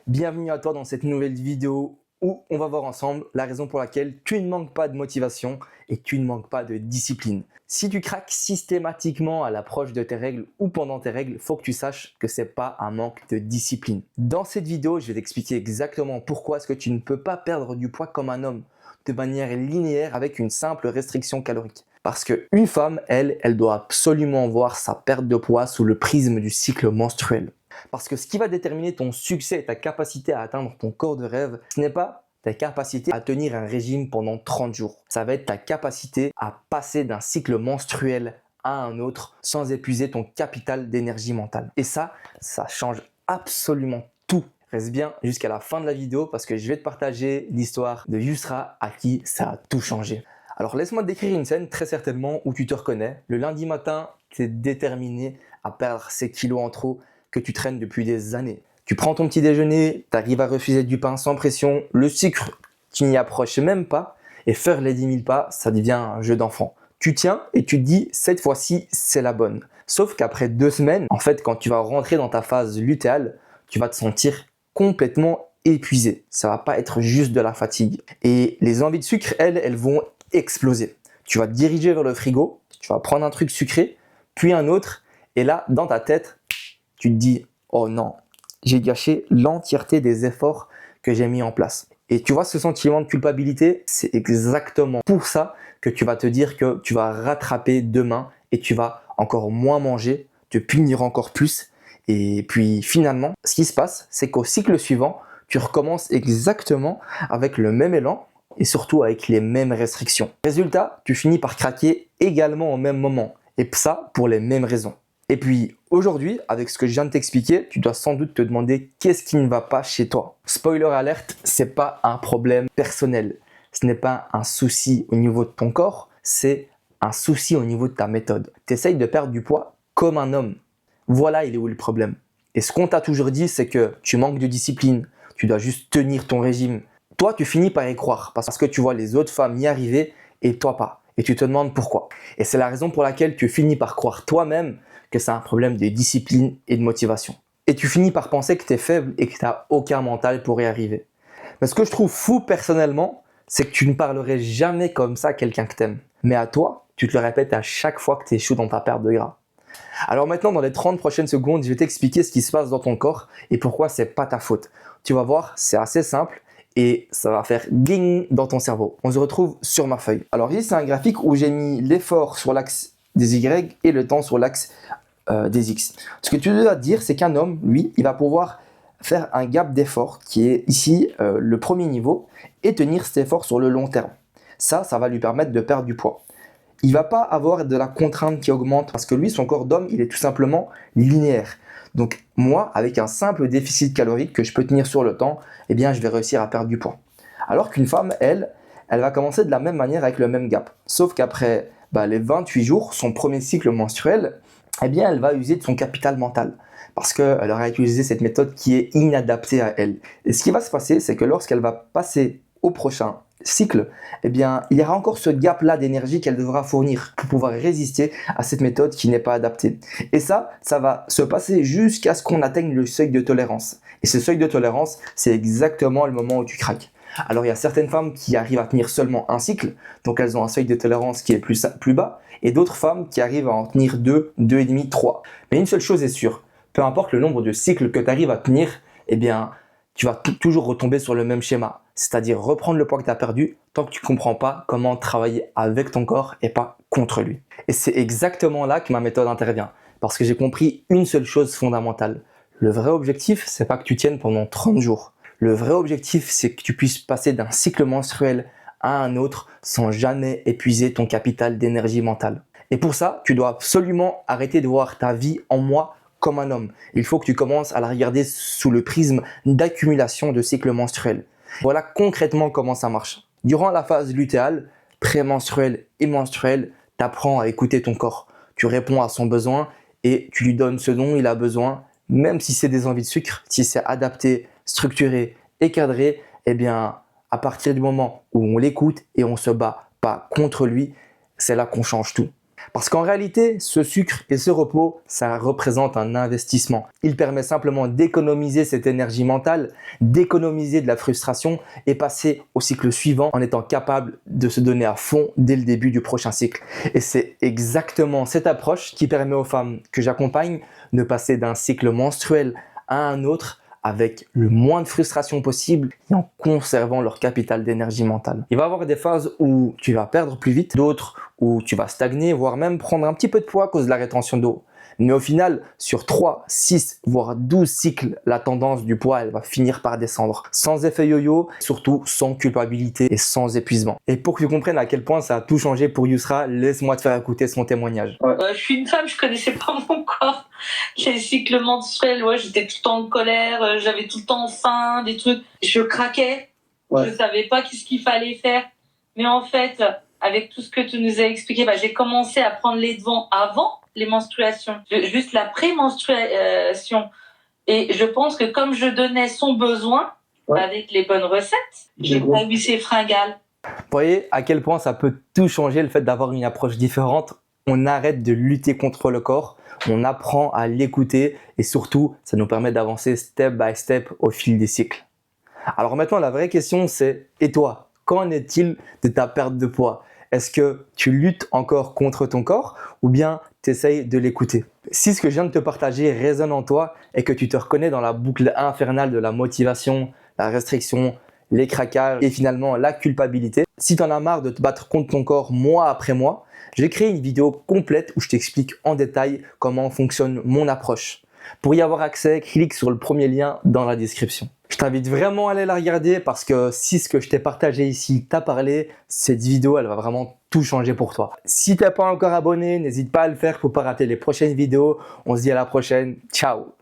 Bienvenue à toi dans cette nouvelle vidéo où on va voir ensemble la raison pour laquelle tu ne manques pas de motivation et tu ne manques pas de discipline. Si tu craques systématiquement à l'approche de tes règles ou pendant tes règles, il faut que tu saches que ce n'est pas un manque de discipline. Dans cette vidéo, je vais t'expliquer exactement pourquoi est-ce que tu ne peux pas perdre du poids comme un homme de manière linéaire avec une simple restriction calorique. Parce qu'une femme, elle doit absolument voir sa perte de poids sous le prisme du cycle menstruel. Parce que ce qui va déterminer ton succès et ta capacité à atteindre ton corps de rêve, ce n'est pas ta capacité à tenir un régime pendant 30 jours. Ça va être ta capacité à passer d'un cycle menstruel à un autre sans épuiser ton capital d'énergie mentale. Et ça change absolument tout. Reste bien jusqu'à la fin de la vidéo parce que je vais te partager l'histoire de Yusra à qui ça a tout changé. Alors laisse-moi te décrire une scène très certainement où tu te reconnais. Le lundi matin, tu es déterminé à perdre ces kilos en trop que tu traînes depuis des années. Tu prends ton petit déjeuner, tu arrives à refuser du pain sans pression, le sucre, tu n'y approches même pas et faire les 10 000 pas, ça devient un jeu d'enfant. Tu tiens et tu te dis cette fois-ci c'est la bonne. Sauf qu'après 2 semaines, en fait quand tu vas rentrer dans ta phase lutéale, tu vas te sentir complètement épuisé. Ça va pas être juste de la fatigue. Et les envies de sucre, elles vont exploser. Tu vas te diriger vers le frigo, tu vas prendre un truc sucré, puis un autre, et là dans ta tête, tu te dis « Oh non, j'ai gâché l'entièreté des efforts que j'ai mis en place. » Et tu vois ce sentiment de culpabilité, c'est exactement pour ça que tu vas te dire que tu vas rattraper demain et tu vas encore moins manger, te punir encore plus. Et puis finalement, ce qui se passe, c'est qu'au cycle suivant, tu recommences exactement avec le même élan et surtout avec les mêmes restrictions. Résultat, tu finis par craquer également au même moment. Et ça, pour les mêmes raisons. Et puis aujourd'hui, avec ce que je viens de t'expliquer, tu dois sans doute te demander qu'est-ce qui ne va pas chez toi. Spoiler alerte, c'est pas un problème personnel. Ce n'est pas un souci au niveau de ton corps, c'est un souci au niveau de ta méthode. Tu essayes de perdre du poids comme un homme. Voilà, il est où le problème. Et ce qu'on t'a toujours dit, c'est que tu manques de discipline, tu dois juste tenir ton régime. Toi, tu finis par y croire parce que tu vois les autres femmes y arriver et toi pas. Et tu te demandes pourquoi. Et c'est la raison pour laquelle tu finis par croire toi-même que c'est un problème de discipline et de motivation. Et tu finis par penser que tu es faible et que tu n'as aucun mental pour y arriver. Mais ce que je trouve fou personnellement, c'est que tu ne parlerais jamais comme ça à quelqu'un que tu aimes. Mais à toi, tu te le répètes à chaque fois que tu échoues dans ta perte de gras. Alors maintenant, dans les 30 prochaines secondes, je vais t'expliquer ce qui se passe dans ton corps et pourquoi c'est pas ta faute. Tu vas voir, c'est assez simple et ça va faire ding dans ton cerveau. On se retrouve sur ma feuille. Alors ici, c'est un graphique où j'ai mis l'effort sur l'axe des Y et le temps sur l'axe des X. Ce que tu dois te dire, c'est qu'un homme, lui, il va pouvoir faire un gap d'effort qui est ici le premier niveau et tenir cet effort sur le long terme. Ça va lui permettre de perdre du poids. Il va pas avoir de la contrainte qui augmente parce que lui, son corps d'homme, il est tout simplement linéaire. Donc moi, avec un simple déficit calorique que je peux tenir sur le temps, eh bien, je vais réussir à perdre du poids. Alors qu'une femme, elle va commencer de la même manière avec le même gap. Sauf qu'après les 28 jours, son premier cycle menstruel, eh bien, elle va user de son capital mental parce qu'elle aura utilisé cette méthode qui est inadaptée à elle. Et ce qui va se passer, c'est que lorsqu'elle va passer au prochain cycle, eh bien, il y aura encore ce gap-là d'énergie qu'elle devra fournir pour pouvoir résister à cette méthode qui n'est pas adaptée. Et ça va se passer jusqu'à ce qu'on atteigne le seuil de tolérance. Et ce seuil de tolérance, c'est exactement le moment où tu craques. Alors, il y a certaines femmes qui arrivent à tenir seulement un cycle, donc elles ont un seuil de tolérance qui est plus bas, et d'autres femmes qui arrivent à en tenir 2, 2,5, 3. Mais une seule chose est sûre, peu importe le nombre de cycles que tu arrives à tenir, eh bien, tu vas toujours retomber sur le même schéma, c'est-à-dire reprendre le poids que tu as perdu tant que tu ne comprends pas comment travailler avec ton corps et pas contre lui. Et c'est exactement là que ma méthode intervient, parce que j'ai compris une seule chose fondamentale. Le vrai objectif, c'est pas que tu tiennes pendant 30 jours. Le vrai objectif, c'est que tu puisses passer d'un cycle menstruel à un autre sans jamais épuiser ton capital d'énergie mentale. Et pour ça, tu dois absolument arrêter de voir ta vie en moi comme un homme. Il faut que tu commences à la regarder sous le prisme d'accumulation de cycles menstruels. Voilà concrètement comment ça marche. Durant la phase lutéale, prémenstruelle et menstruelle, tu apprends à écouter ton corps. Tu réponds à son besoin et tu lui donnes ce dont il a besoin, même si c'est des envies de sucre, si c'est adapté, structuré et cadré, eh bien, à partir du moment où on l'écoute et on se bat pas contre lui, c'est là qu'on change tout. Parce qu'en réalité, ce sucre et ce repos, ça représente un investissement. Il permet simplement d'économiser cette énergie mentale, d'économiser de la frustration et passer au cycle suivant en étant capable de se donner à fond dès le début du prochain cycle. Et c'est exactement cette approche qui permet aux femmes que j'accompagne de passer d'un cycle menstruel à un autre avec le moins de frustration possible et en conservant leur capital d'énergie mentale. Il va y avoir des phases où tu vas perdre plus vite, d'autres où tu vas stagner, voire même prendre un petit peu de poids à cause de la rétention d'eau. Mais au final, sur 3, 6, voire 12 cycles, la tendance du poids, elle va finir par descendre. Sans effet yo-yo, surtout sans culpabilité et sans épuisement. Et pour que tu comprennes à quel point ça a tout changé pour Yousra, laisse-moi te faire écouter son témoignage. Je suis une femme, je connaissais pas mon corps. Les cycles menstruels, j'étais tout le temps en colère, j'avais tout le temps faim, des trucs. Je craquais, je savais pas qu'est-ce qu'il fallait faire. Mais en fait, avec tout ce que tu nous as expliqué, j'ai commencé à prendre les devants avant les menstruations, juste la pré-menstruation. Et je pense que comme je donnais son besoin, avec les bonnes recettes, j'ai pas eu ces fringales. Vous voyez à quel point ça peut tout changer le fait d'avoir une approche différente. On arrête de lutter contre le corps, on apprend à l'écouter et surtout, ça nous permet d'avancer step by step au fil des cycles. Alors maintenant, la vraie question c'est, et toi, qu'en est-il de ta perte de poids? Est-ce que tu luttes encore contre ton corps ou bien tu essayes de l'écouter? Si ce que je viens de te partager résonne en toi et que tu te reconnais dans la boucle infernale de la motivation, la restriction, les craquages et finalement la culpabilité, si tu en as marre de te battre contre ton corps mois après mois, j'ai créé une vidéo complète où je t'explique en détail comment fonctionne mon approche. Pour y avoir accès, clique sur le premier lien dans la description. Je t'invite vraiment à aller la regarder parce que si ce que je t'ai partagé ici t'a parlé, cette vidéo elle va vraiment tout changer pour toi. Si t'es pas encore abonné, n'hésite pas à le faire pour pas rater les prochaines vidéos. On se dit à la prochaine. Ciao!